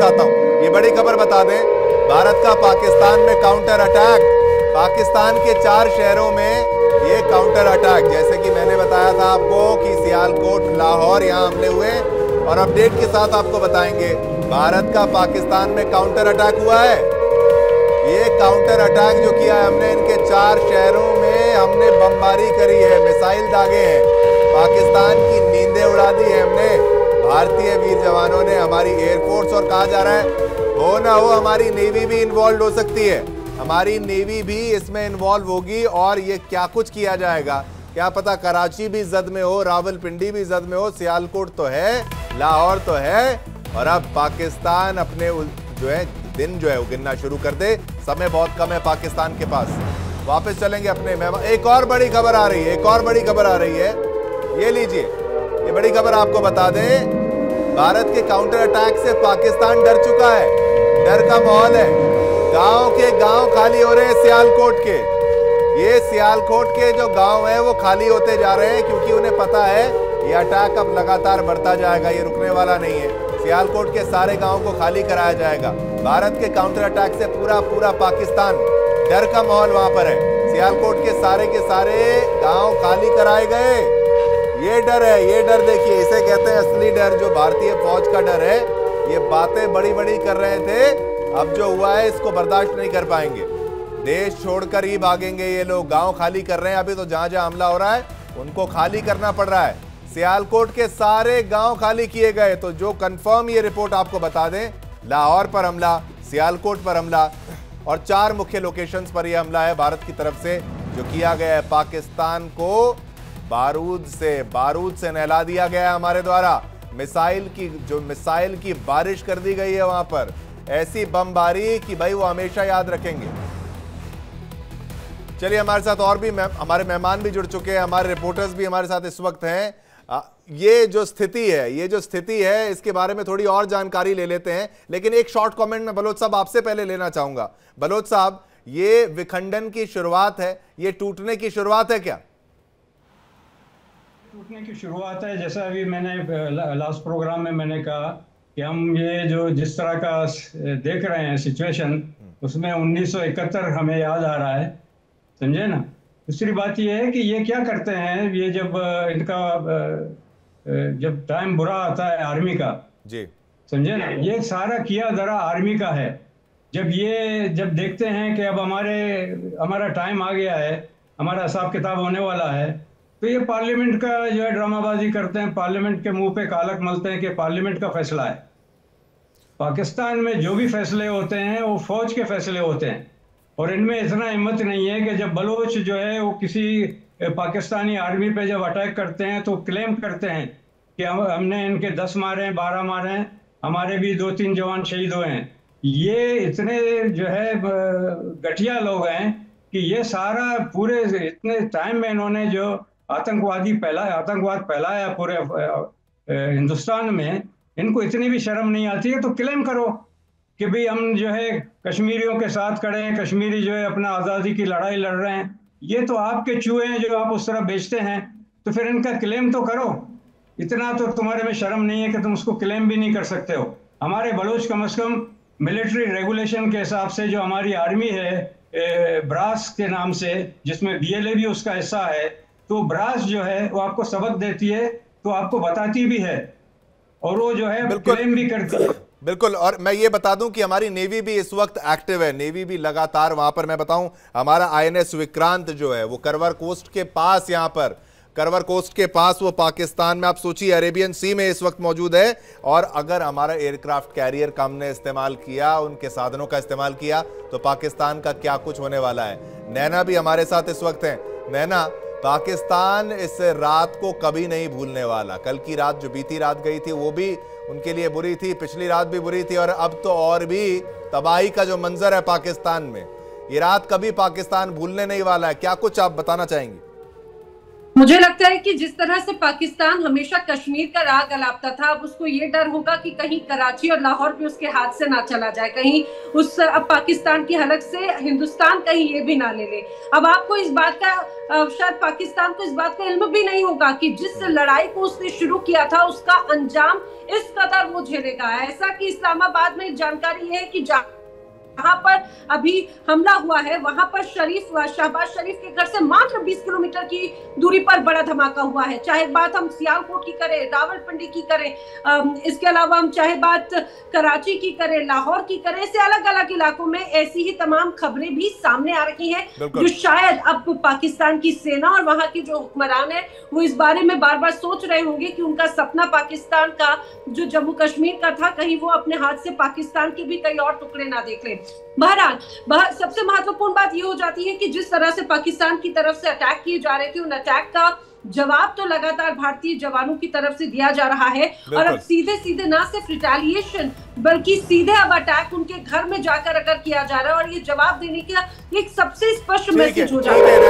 चाहता हूं, ये बड़ी खबर बता दें, भारत का पाकिस्तान में काउंटर अटैक, पाकिस्तान के 4 शहरों में ये काउंटर अटैक, जैसे कि मैंने बताया था आपको कि सियालकोट, लाहौर, यहां हमले हुए, और अपडेट के साथ आपको बताएंगे भारत का पाकिस्तान में काउंटर अटैक हुआ है। ये काउंटर अटैक जो किया है हमने, इनके 4 शहरों में हमने बमबारी करी है, मिसाइल दागे हैं, पाकिस्तान की नींदें उड़ा दी है हमने, भारतीय वीर जवानों ने, हमारी एयरफोर्स, और कहा जा रहा है हो ना हो हमारी नेवी भी इन्वॉल्व हो सकती है, हमारी नेवी भी इसमें इन्वॉल्व होगी, और ये क्या कुछ किया जाएगा, क्या पता कराची भी जद में हो, रावलपिंडी भी जद में हो, सियालकोट तो है, लाहौर तो है, और अब पाकिस्तान अपने जो है दिन जो है वो गिनना शुरू कर दे। समय बहुत कम है पाकिस्तान के पास। वापस चलेंगे अपने मेहमान। एक और बड़ी खबर आ रही है, एक और बड़ी खबर आ रही है, ये लीजिए, ये बड़ी खबर आपको बता दें, भारत के काउंटर अटैक से पाकिस्तान डर चुका है, डर का माहौल है, गांव के गांव खाली हो रहे हैं सियालकोट के, ये सियालकोट के जो गांव है वो खाली होते जा रहे हैं, क्योंकि उन्हें पता है ये अटैक अब लगातार बढ़ता जाएगा, ये रुकने वाला नहीं है, सियालकोट के सारे गांव को खाली कराया जाएगा। भारत के काउंटर अटैक से पूरा पाकिस्तान, डर का माहौल वहां पर है, सियालकोट के सारे गांव खाली कराए गए, ये डर है, ये डर देखिए, इसे कहते हैं असली डर, जो भारतीय फौज का डर है। ये बातें बड़ी बड़ी कर रहे थे, अब जो हुआ है इसको बर्दाश्त नहीं कर पाएंगे, देश छोड़कर ही भागेंगे ये लोग। गांव खाली कर रहे हैं, अभी तो जहां जहां हमला हो रहा है उनको खाली करना पड़ रहा है। सियालकोट के सारे गांव खाली किए गए। तो जो कंफर्म ये रिपोर्ट आपको बता दें, लाहौर पर हमला, सियालकोट पर हमला, और 4 मुख्य लोकेशंस पर यह हमला है भारत की तरफ से, जो किया गया है। पाकिस्तान को बारूद से नहला दिया गया है हमारे द्वारा, मिसाइल की बारिश कर दी गई है वहां पर, ऐसी बमबारी कि भाई वो हमेशा याद रखेंगे। चलिए, हमारे साथ और भी हमारे मेहमान भी जुड़ चुके हैं, हमारे रिपोर्टर्स भी हमारे साथ इस वक्त हैं। ये जो स्थिति है इसके बारे में थोड़ी और जानकारी ले लेते हैं, लेकिन एक शॉर्ट कमेंट में बलोच साहब आपसे पहले लेना चाहूंगा। बलोच साहब, ये विखंडन की शुरुआत है, ये टूटने की शुरुआत है क्या? टूटने की शुरुआत है। जैसा अभी मैंने लास्ट प्रोग्राम में मैंने कहा कि हम ये जो जिस तरह का देख रहे हैं सिचुएशन, उसमें 1971 हमें याद आ रहा है, समझे ना। दूसरी बात ये है कि ये क्या करते हैं, ये जब जब टाइम बुरा आता है आर्मी का जी, समझे ना, ये सारा किया धरा आर्मी का है। जब देखते हैं कि अब हमारा टाइम आ गया है, हमारा हिसाब किताब होने वाला है, तो ये पार्लियामेंट का जो है ड्रामाबाजी करते हैं, पार्लियामेंट के मुंह पे कालक मलते हैं कि पार्लियामेंट का फैसला है। पाकिस्तान में जो भी फैसले होते हैं वो फौज के फैसले होते हैं, और इनमें इतना हिम्मत नहीं है कि जब बलोच जो है वो किसी पाकिस्तानी आर्मी पे जब अटैक करते हैं तो क्लेम करते हैं कि हमने इनके 10 मारे हैं, 12 मारे हैं, हमारे भी 2-3 जवान शहीद हुए हैं। ये इतने जो है घटिया लोग हैं कि ये सारा पूरे इतने टाइम में इन्होंने जो आतंकवाद फैलाया पूरे हिंदुस्तान में, इनको इतनी भी शर्म नहीं आती है तो क्लेम करो कि भाई हम जो है कश्मीरियों के साथ खड़े हैं, कश्मीरी जो है अपना आज़ादी की लड़ाई लड़ रहे हैं। ये तो आपके चूहे हैं जो आप उस तरह बेचते हैं, तो फिर इनका क्लेम तो करो। इतना तो तुम्हारे में शर्म नहीं है कि तुम उसको क्लेम भी नहीं कर सकते हो। हमारे बलोच कम से कम मिलिट्री रेगुलेशन के हिसाब से जो हमारी आर्मी है ब्रास के नाम से, जिसमें BLA भी उसका हिस्सा है, तो ब्रास जो है वो आपको सबक देती है, तो आपको बताती भी है, और वो जो है क्लेम भी करती है। बिल्कुल। और मैं ये बता दूं कि हमारी नेवी भी इस वक्त एक्टिव है, नेवी भी लगातार वहां पर, मैं बताऊं हमारा INS विक्रांत जो है वो करवर कोस्ट के पास, यहां पर करवर कोस्ट के पास वो पाकिस्तान में, आप सोचिए अरेबियन सी में इस वक्त मौजूद है। और अगर हमारा एयरक्राफ्ट कैरियर का हमने इस्तेमाल किया, उनके साधनों का इस्तेमाल किया, तो पाकिस्तान का क्या कुछ होने वाला है। नैना भी हमारे साथ इस वक्त है। नैना, पाकिस्तान इस रात को कभी नहीं भूलने वाला। कल की रात जो बीती रात गई थी वो भी उनके लिए बुरी थी, पिछली रात भी बुरी थी, और अब तो और भी तबाही का जो मंजर है पाकिस्तान में, ये रात कभी पाकिस्तान भूलने नहीं वाला है। क्या कुछ आप बताना चाहेंगे? मुझे लगता है कि जिस तरह से पाकिस्तान हमेशा कश्मीर का राग अलापता था, अब उसको ये डर होगा कि कहीं कराची और लाहौर भी उसके हाथ से ना चला जाए, कहीं अब पाकिस्तान की हलक से हिंदुस्तान कहीं ये भी ना ले ले। अब आपको इस बात का शायद पाकिस्तान को इस बात का इल्म भी नहीं होगा कि जिस लड़ाई को उसने शुरू किया था उसका अंजाम इस कदर वो झेलेगा। ऐसा कि इस्लामाबाद में जानकारी है कि जहां पर अभी हमला हुआ है वहां पर शहबाज शरीफ के घर से मात्र 20 किलोमीटर की दूरी पर बड़ा धमाका हुआ है। चाहे बात हम सियालकोट की करें, रावलपिंडी की करें, इसके अलावा हम चाहे बात कराची की करें, लाहौर की करें, ऐसे अलग अलग इलाकों में ऐसी ही तमाम खबरें भी सामने आ रही हैं, जो शायद अब पाकिस्तान की सेना और वहां की जो हुक्मरान है वो इस बारे में बार बार सोच रहे होंगे कि उनका सपना पाकिस्तान का जो जम्मू कश्मीर का था, कहीं वो अपने हाथ से पाकिस्तान के भी कई और टुकड़े ना देख ले। बहरहाल सबसे महत्वपूर्ण बात यह हो जाती है कि जिस तरह से पाकिस्तान की तरफ से अटैक किए जा रहे थे, उन अटैक का जवाब तो लगातार भारतीय जवानों की तरफ से दिया जा रहा है। और अब सीधे सीधे ना सिर्फ रिटेलिएशन बल्कि सीधे अब अटैक उनके घर में जाकर अगर किया जा रहा है, और ये जवाब देने का एक सबसे स्पष्ट मैसेज हो जाता है।